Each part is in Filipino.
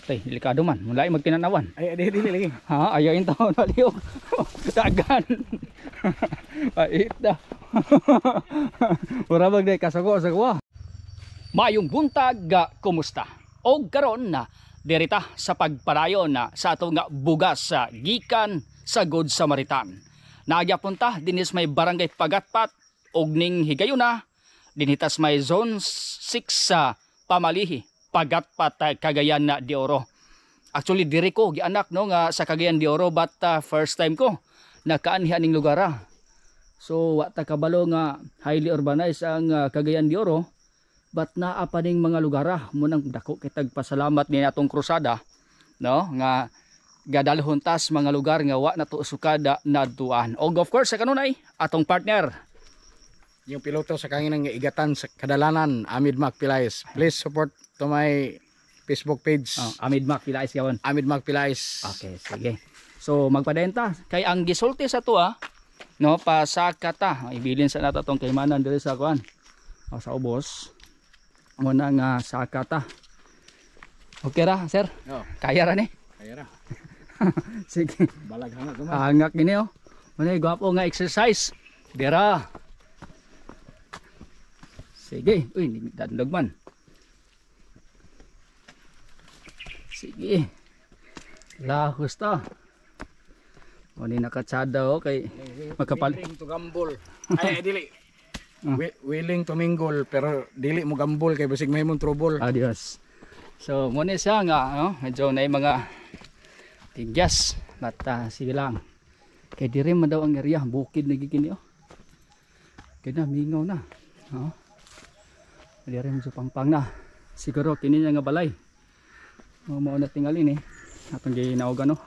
Tay, delikado man. Mulai magtinanawan. Ay, dili lagi. Ha, ayaw yung taon naliw. Dagan. Pait na. Mura bag day kasako. Mayong buntag, kumusta? O karon na dirita sa pagpadayon na sa atong nga bugas sa gikan sa Good Samaritan. Nagyapunta dinis may barangay Pagatpat og ning higayuna dinhitas may zone 6 sa Pamalihi. Pagatpat, Cagayan de Oro. Actually diri ko gianak no nga sa Cagayan de Oro but first time ko nakaanhi aning lugar. So wa ta kabalo nga highly urbanized ang Cagayan de Oro but naa pa ning mga lugar mo nang dako kitag pasalamat ni atong krusada no nga gadalhon tas mga lugar nga wa nato sukada nadtuan. Og of course sa kanunay atong partner Yung piloto sa kanginang igatan sa Kadalanan, Amid Mac Pilais. Please support to my Facebook page. Amid Mac Pilais gawon. Amid Mac Pilais. Okay, sige. So magpadenta kay ang gisulti sa tuwa no pasakata. Ibilin sa nato tong kaymanan diri sa kuan. Sa ubos. Muna nga sakata. Okay ra, sir? Oh. Kaya ra ni? Kaya ra. Sige. Balag hangak naman. Hangak gini oh. Muna gwapo nga exercise. Dira. Sige. Uy, dadlog man. Sige. Lahos ta. Muna nakatsada oh kay magkapal. Willing to gamble. Ay, dili. Willing to mingle pero dili mo gambol kay basig may mong trouble. Adios. So muna siya nga medyo na mga tigyas bata sige lang. Kay dire man daw ang area bukid nagigini oh. Kay na mingaw na. Dire mo pangpang na. Siguro kini nga balay. Mao na tingali ni atong ginaugan no.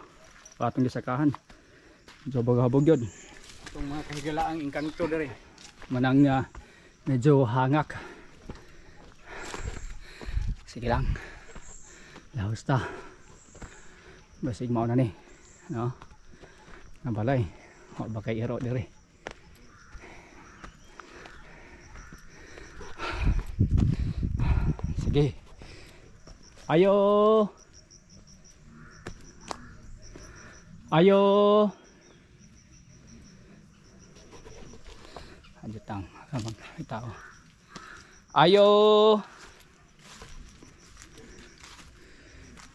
Atong gisakahan. Medyo bagabog yun. Itong mga kahigalaang engkanto dire. Manang medyo hangak. Sige lang. Lahos ta. Basig mao na ni, no? Nabalay. O bakay iro dire. Sige. Ayo. Ayo. Anjutang abang tao. Ayo.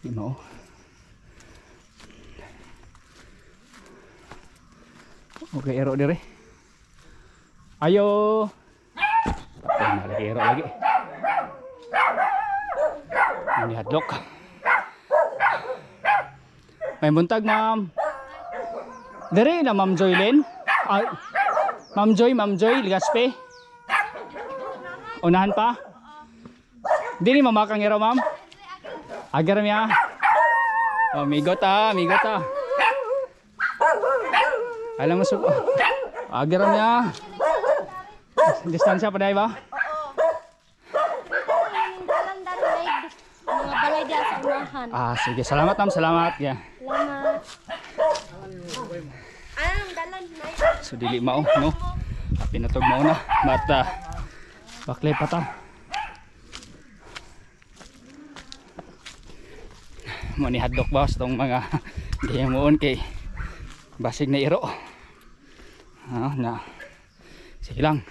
Di mo. Okay, ero dire. Ayo. Lagi ero lagi. Ini hadlock. May buntag, ma'am. Dire na Ma'am Joylyn. Ma'am Joy, Ligaspe. Unahan pa? Dili mamakang iro, ma'am. Agar niya. Oh, migot ah. Alam mo suko. Agar niya. Distansya pa dahil ba? Mga balay diya sa unahan. Sige. Salamat, ma'am. Salamat. Yeah. Salamat. Dalan na. So dili mao no. Pinatog mao na. Mata. Baklay pa ta. Mo ni hadlok ba sa tong mga diyamoon kay basig na iro. Na. Sige lang.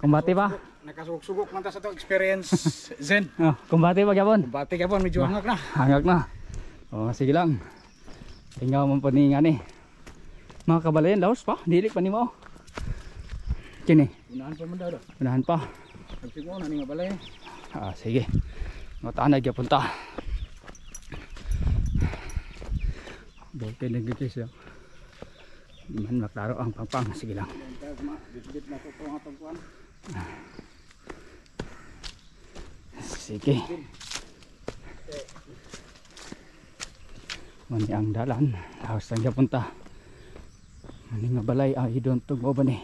Kumbati ba? Nakasugok-sugok man ta sa to experience Zen. Kumbati ba gyapon? Kumbati gyapon medyo hangak na. Hangak na. Sige lang. Tingnan mo pa ni ngani. Mga kabalayan, laos pa, dili pa ni mo. Kini. Unahan pa man daw. Unahan pa. Pagsigmo na ni nga balay. Sige. Matanay gyapon ta. Bolte nagigis siya. Di man maklaro ang pangpang, sige lang. Sige. Mani ang dalan, laos lang gyapon ta. Mani nga balay idon tug mo ba ni?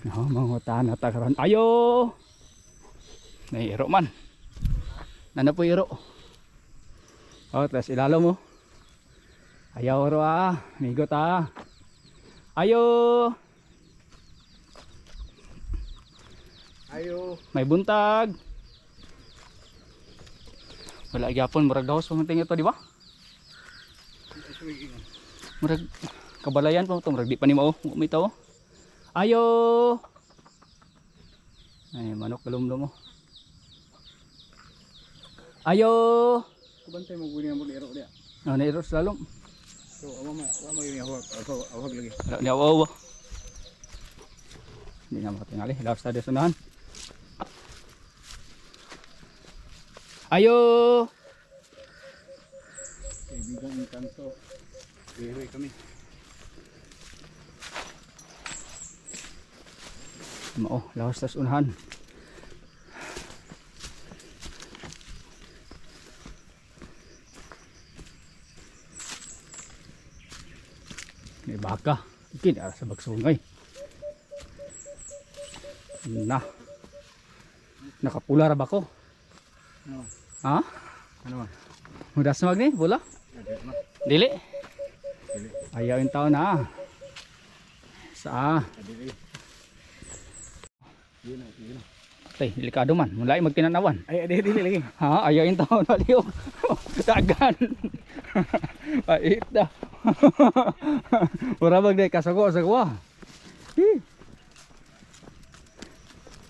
No, mangutan at karon. Ayo. Nairo man. Nana po iro. Tas ilalo mo. Ayaw ro migot Ayo. Ayo. May buntag. Wala gyapon murag daw sumunting ito, di ba? Murag kabalayan pa to, murag di pa ni mao umitaw. Ayo. Ay manok galumdum mo. Ayo. Kubantay mo guni mo iro dia. Ano na iro slalom. So wa mo yung awag lagi. Wala ni awo. Hindi na makatingali. Laos tayo sunahan. Ayo. Kaibigan ng kanto. Bihoy kami. Mao, laos tayo sunahan. May baka. Ikini ara sa bagsungay. Na. Nakapula ra ba ko? Ano? Ha? Ano? Mudas na magni, pula? Dili. Ayaw yung tao na. Sa. Dili. Yun. Tay, delikado man. Mulai magtinanawan. Ay, dili lagi. Ha, ayaw yung tao na liyo. Dagan. Pait na. Pura bag day kasago sagwa.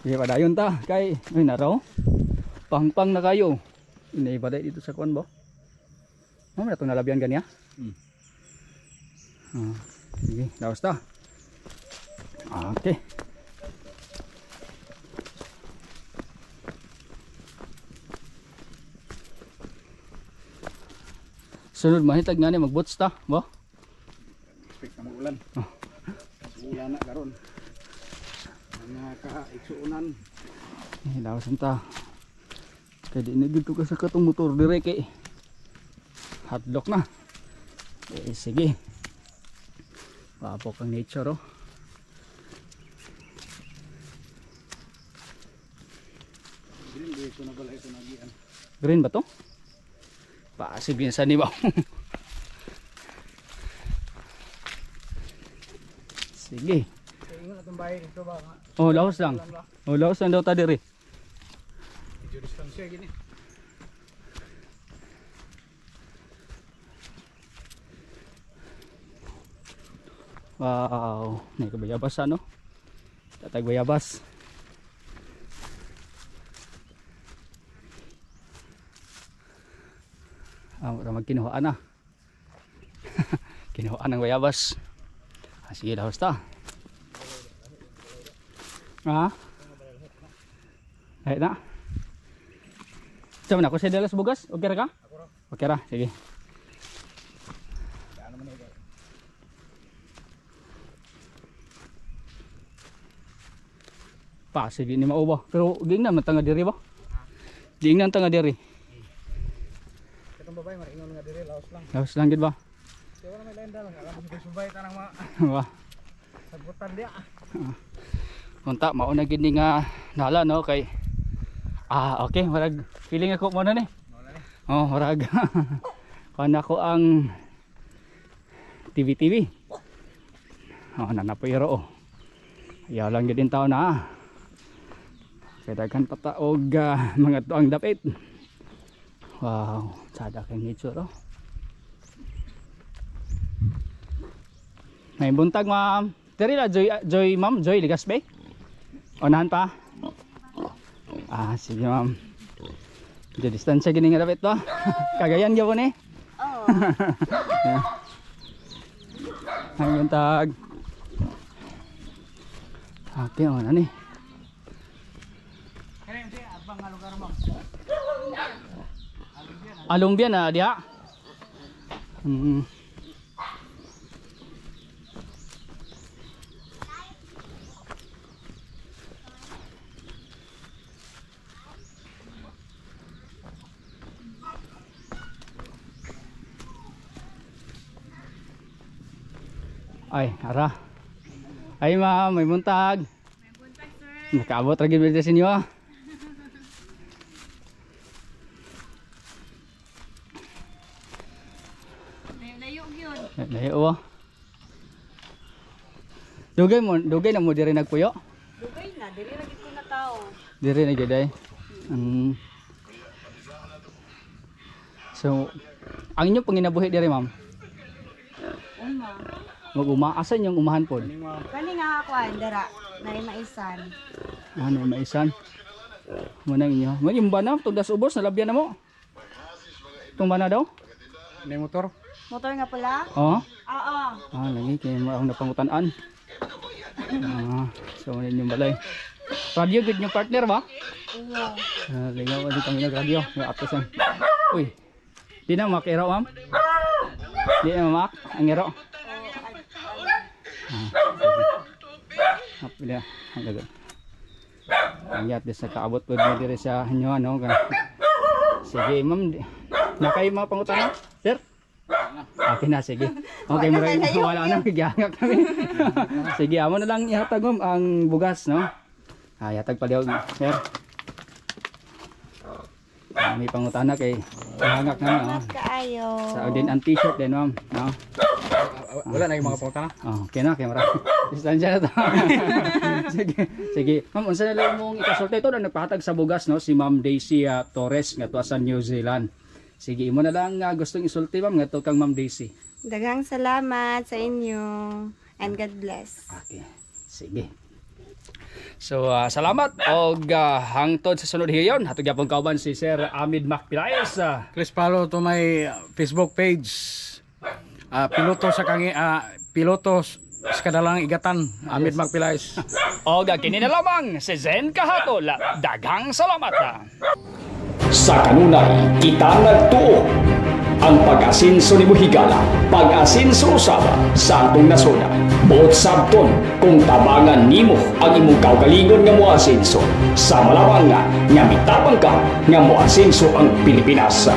Sige pa dayon ta kay ay naraw. Pangpang na kayo. Inaibaday dito sa kuan ba? Mo na tong nalabian gani ha. Sige, daos ta. Okay. Sunod mahitag nga ni magbots ta, ba? Expect na mag-ulan. Ulan na karon. Mga ka-iksuunan. Dawasan ta. Kaya di na dito ka sa katong motor dire kay hotlock na. Sige. Papok ang nature oh. Green ba to? Pasig din sa nibaw. Sige. Ingon atong bahay dito ba? Oh, laos lang. Oh, laos lang daw ta diri. Medyo distansya gini. Wow, may kabayabas ano? Tatag bayabas. Magkinuhaan na. Kinuhaan ng bayabas. Sige daw basta. Ha? Ay na. Sama na ako sa dalas bugas. Okay ra ka? Okay ra, sige. Pasig ni mao ba? Pero gingnan man tanga diri ba? Gingnan tanga diri. Katong babae maringon nga diri laos lang. Laos lang gid ba? Kaya wala may lenda lang. Alam mo si subay tanang mga Wa. sagutan dia. Unta mao na gid ni nga nala no kay okay, murag feeling ako mo na ni. Oh, murag. Kana ko ang TV. Oh, nanapoyro oh. Ayaw lang gid din tao na. Kaya kan pataog mga tuang dapit. Wow, sada kay nature oh. May buntag ma'am. Diri la Joy ma'am, Joy Ligasbe. Unahan pa. Sige ma'am. Di distansya gini nga dapit ba? Kagayan gyapon eh. Oo. May buntag. Okay, na ni. Alumbian na dia. Ay, ara. Ay ma'am, may buntag. May buntag, sir. Nakaabot ra gid sa inyo. Layo yun. Layo ba? Dugay na mo diri nagpuyo? Dugay na, dili lagi ko na tao. Diri na gid ay. So, ang inyong panginabuhi diri ma'am, Uma. mag-uma, asan yung umahan po? Kani nga ako andara. Nay maisan. Ano, maisan? Muna inyo. May yung bana, tugas ubos, nalabyan na mo. Itong bana daw? May motor. Motor nga pula? Oo. Oo. Lagi, kaya mo akong napangutan-an. So, ano yung balay. Radio, good yung partner ba? Oo. Ligaw, ano kami nag-radio. May atos yan. Uy, di na makiro, ma'am? Di na mamak, ang iro. Pila, ang gagawin. Ang yat, sa kaabot po din diri sa inyo, ano. Sige, ma'am. Nakay mga pangutan, sir? Okay na, sige. Okay, maraming wala na, nagyangak kami. Sige, amo na lang ihatag, ma'am, ang bugas, no? Yatag pala, sir. May pangutana kay hangak na, no? Kaayo. Sa din ang t-shirt din, ma'am, no? Wala na yung mga pangutana. Okay na, kaya marami. Distansya na to. Sige, sige. Ma'am, unsa na lang mong ikasulti ito na nagpahatag sa bugas, no? Si Ma'am Daisy Torres, nga to sa New Zealand. Sige, imo na lang gustong isulti, ma'am, nga to kang Ma'am Daisy. Daghang salamat sa inyo. And God bless. Okay, sige. So, salamat og hangtod sa sunod hiyon. Hatog gyapon kauban si Sir Amid Macpilayes. Please follow to my Facebook page. Piloto sa kadalang igatan, Amid Macpilayes. Og kini na lamang si Zen Kahatol. Daghang salamat. Sa kanunay, kita nagtuo ang pag-asinso ni Muhigala, pag-asinso usaba sa atong nasona. Buot sabton kung tabangan nimo ang imong kaugalingon nga moasinso sa malawang nga mitapang ka nga moasinso ang Pilipinas.